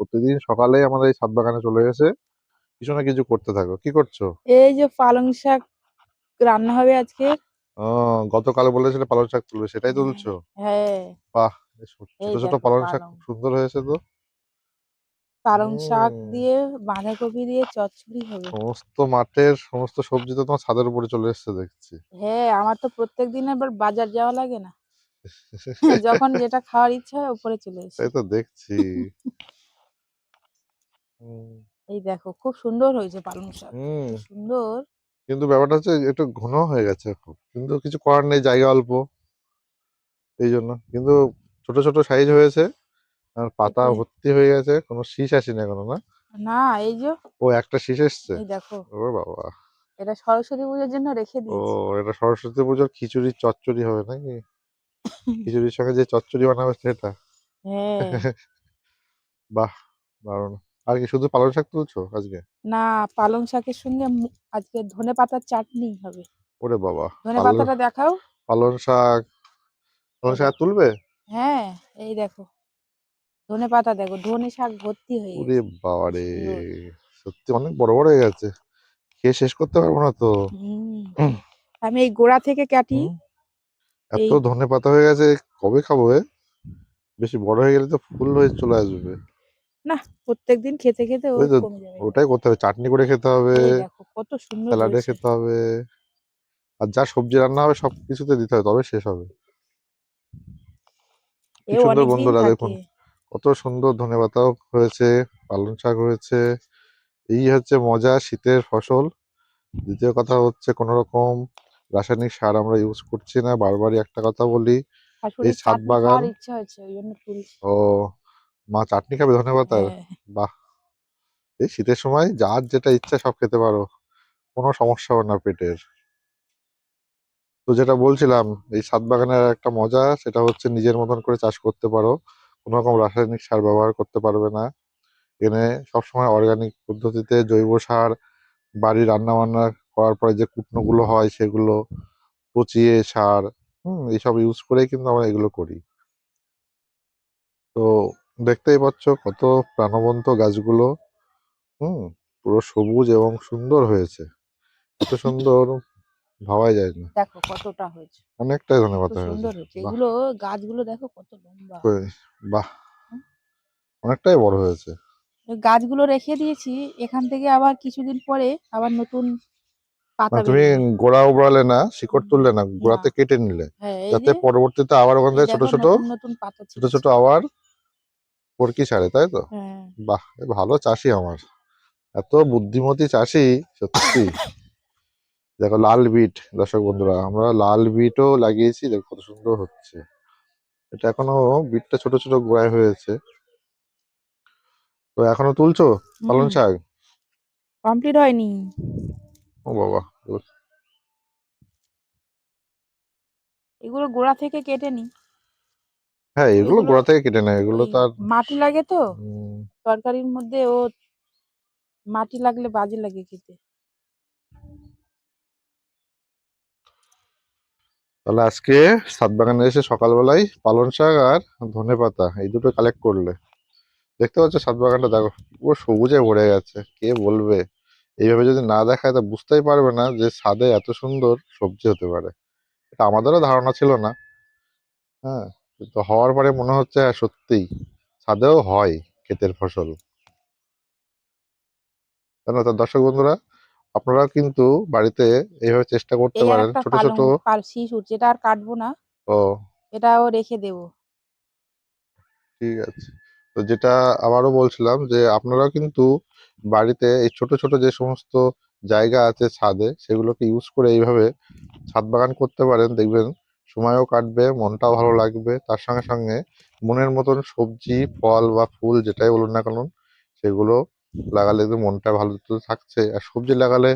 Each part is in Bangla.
প্রতিদিন সকালে আমাদের এই ছাদ বাগানে চলে এসে কিছু না কিছু করতে থাকো। কি করছো? এই যে পালং শাক রান্না হবে আজকে। গতকাল বলেছিলে পালং শাক তুলবে, সেটাই হ্যাঁ, তুলছো? হ্যাঁ। বাহ! ছোট এই ছোট দেখো পালং শাক পালং খুব সুন্দর হয়েছে তো। পালং শাক হুম। দিয়ে বাঁধাকপি দিয়ে চচ্চড়ি হবে। সমস্ত মাঠের সমস্ত সবজি তো তোমার ছাদের উপরে চলে এসেছে দেখছি। হ্যাঁ, আমার তো প্রত্যেক দিন আবার বাজার যাওয়া লাগে না। যখন যেটা খাওয়ার ইচ্ছা হয় উপরে চলে তাই আসি। তো দেখছি। হুম। এই দেখো খুব সুন্দর হয়েছে পালং শাক, এত হুম। সুন্দর। কিন্তু ব্যাপারটা হচ্ছে একটু ঘন হয়ে গেছে খুব, কিন্তু কিছু করার নেই, জায়গা অল্প, এই জন্য। কিন্তু ছোট ছোট সাইজ হয়েছে, আর পাতা এটাই ভর্তি হয়ে গেছে, কোনো শীষ আসেনি এখনো না? না, এই যে ও, একটা শীষ এসছে। এই দেখো ও বাবা! এটা সরস্বতী পুজোর জন্য রেখে ও, দিয়েছি। এটা সরস্বতী পুজোর খিচুড়ি চচ্চড়ি হবে নাকি? খিচুড়ির সঙ্গে যে চচ্চড়ি বানাবে সেটা? হ্যাঁ। বাহ, দারুণ। আর কি শুধু পালং শাক তুলছো আজকে? না, পালং শাকের সঙ্গে আজকে ধনেপাতার চাটনি হবে। ওরে বাবা! ধনেপাতাটা দেখাও। পালং শাক, পালং এই শাক আর দেখো। তুলবে? হ্যাঁ, এই দেখো ধনেপাতা দেখো, ধনে শাক ভর্তি হয়ে ওরে গেছে। বাবা কি রে! সুন্দর। সত্যি অনেক বড় বড় হয়ে গেছে, খেয়ে শেষ করতে পারবো না তো। হুম। আমি এই গোড়া থেকে কাটি। হুম। এত এই ধনে পাতা হয়ে গেছে, কবে খাবো এ? বেশি বড় হয়ে গেলে তো ফুল হয়ে চলে আসবে। না, প্রত্যেকদিন খেতে খেতে ও ওই তো, কমে যাবে। ওটাই করতে হবে, চাটনি করে খেতে হবে, এই দেখো কত সুন্দর স্যালাডে হয়েছে। খেতে হবে, আর যা সবজি রান্না হবে সব কিছুতে দিতে হবে, তবে শেষ হবে। কি এও সুন্দর অনেক দিন বন্ধুরা দেখুন, থাকে। কত সুন্দর ধনেপাতাও হয়েছে, পালং শাক হয়েছে। এই হচ্ছে মজা শীতের ফসল। দ্বিতীয় কথা হচ্ছে কোনো রকম রাসায়নিক সার আমরা ইউজ করছি না, বারবারই একটা কথা বলি। আসলে এই ছাদ চাটনি বাগান। খাওয়ার ইচ্ছা হচ্ছে ওই জন্য তুলছি। ও, মা চাটনি খাবে ধনেপাতার? হ্যাঁ। বাহ! এই শীতের সময় যার যেটা ইচ্ছা সব খেতে পারো, কোনো সমস্যা হবে না পেটের। তো যেটা বলছিলাম, এই ছাদ বাগানের একটা মজা সেটা হচ্ছে নিজের মতন করে চাষ করতে পারো, কোনো রকম রাসায়নিক সার ব্যবহার করতে পারবে না। এখানে সবসময় অর্গানিক পদ্ধতিতে জৈব সার, বাড়ি রান্না বান্না করার পরে যে কুটনোগুলো হয় সেগুলো পচিয়ে সার, এইসব ইউজ করেই কিন্তু আমরা এগুলো করি। তো দেখতেই পাচ্ছ কত প্রাণবন্ত গাছগুলো। হুম। পুরো সবুজ এবং সুন্দর হয়েছে, এত সুন্দর ভাবাই যায় না। দেখো কতটা হয়েছে। অনেকটাই কত ধনেপাতা হয়েছে। সুন্দর হয়েছে। বাহ! এগুলো গাছগুলো দেখো কত লম্বা। বাহ! হুম, অনেকটাই বড় হয়েছে। এই গাছগুলো রেখে দিয়েছি। এখান থেকে আবার কিছুদিন পরে আবার নতুন পাতা মানে তুমি বেরোবে। গোড়া উবড়ালে না, শিকড় হুম, তুললে না, না। গোড়াতে কেটে নিলে, হ্যাঁ, এই যাতে যে পরবর্তীতে আবার ওখান এই থেকে ছোট দেখো ছোট নতুন নতুন পাতা ছোট ছোট ছেড়েছে। আবার ফড়কি ছাড়ে, তাই তো? হ্যাঁ। বাহ! এ ভালো চাষি আমার, এত বুদ্ধিমতী চাষি, সত্যি। দেখো লাল বিট, দর্শক বন্ধুরা, আমরা লাল বিটও লাগিয়েছি, দেখো কত সুন্দর হচ্ছে। এটা এখনো বিটটা ছোট ছোট গোড়ায় হয়েছে। তো এখনো তুলছো পালং হুম, শাক? কমপ্লিট হয়নি। ও বাবা! এগুলো গোড়া থেকে কেটে নি। হ্যাঁ, এগুলো ওইগুলো গোড়া থেকে কেটে নেয়, এগুলো ওই তো আর মাটি লাগে তো উম, তরকারির মধ্যে ও মাটি লাগলে বাজে লাগে খেতে। তাহলে আজকে ছাদ বাগানে এসে সকালবেলায় পালং শাক আর ধনেপাতা এই দুটো কালেক্ট করলে। দেখতে পাচ্ছ ছাদ বাগানটা, দেখো পুরো সবুজে ভরে গেছে। কে বলবে, এইভাবে যদি না দেখায় তা বুঝতেই পারবে না যে ছাদে এত সুন্দর সবজি হতে পারে। এটা আমাদেরও ধারণা ছিল না। হ্যাঁ, কিন্তু হওয়ার পরে মনে হচ্ছে হ্যাঁ সত্যিই ছাদেও হয় ক্ষেতের ফসল। কেন, তো দর্শক বন্ধুরা, আপনারা কিন্তু বাড়িতে এইভাবে চেষ্টা করতে এই আর পারেন, একটা ছোট ছোট। পালং শীষ উঠছে, এটা আর কাটবো না। ও, এটাও রেখে দেবো। ঠিক আছে। তো যেটা আবারও বলছিলাম যে আপনারাও কিন্তু বাড়িতে এই ছোট ছোট যে সমস্ত জায়গা আছে ছাদে, সেগুলোকে ইউজ করে এইভাবে ছাদ বাগান করতে পারেন, দেখবেন সময়ও কাটবে, মনটাও ভালো লাগবে, তার সঙ্গে সঙ্গে মনের মতন সবজি ফল বা ফুল যেটাই বলুন না কেন সেগুলো লাগালে কিন্তু মনটা ভালো তো থাকছে। আর সবজি লাগালে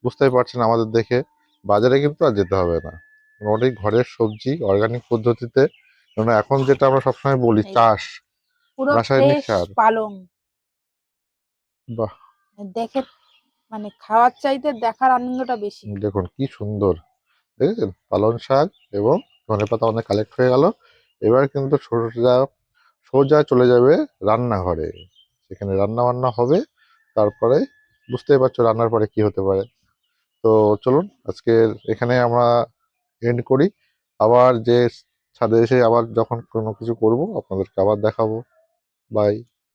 বুঝতেই পারছেন আমাদের দেখে বাজারে কিন্তু আর যেতে হবে না, অনেক ঘরের সবজি অর্গানিক পদ্ধতিতে। কেননা এখন যেটা আমরা সবসময় বলি, এই চাষ, দেখো পুরো রাসায়নিক ফ্রেশ সার। পালং। বাহ! দেখে মানে খাওয়ার চাইতে দেখার আনন্দটা বেশি। দেখুন কি সুন্দর, দেখেছেন পালং শাক এবং ধনেপাতা অনেক কালেক্ট হয়ে গেল। এবার কিন্তু সোজা সোজা চলে যাবে রান্নাঘরে, সেখানে রান্না বান্না হবে, তারপরে বুঝতেই পারছো রান্নার পরে কি হতে পারে। তো চলুন আজকের এখানে আমরা এন্ড করি। আবার যে ছাদে এসে আবার যখন কোনো কিছু করব আপনাদেরকে আবার দেখাবো। বাই।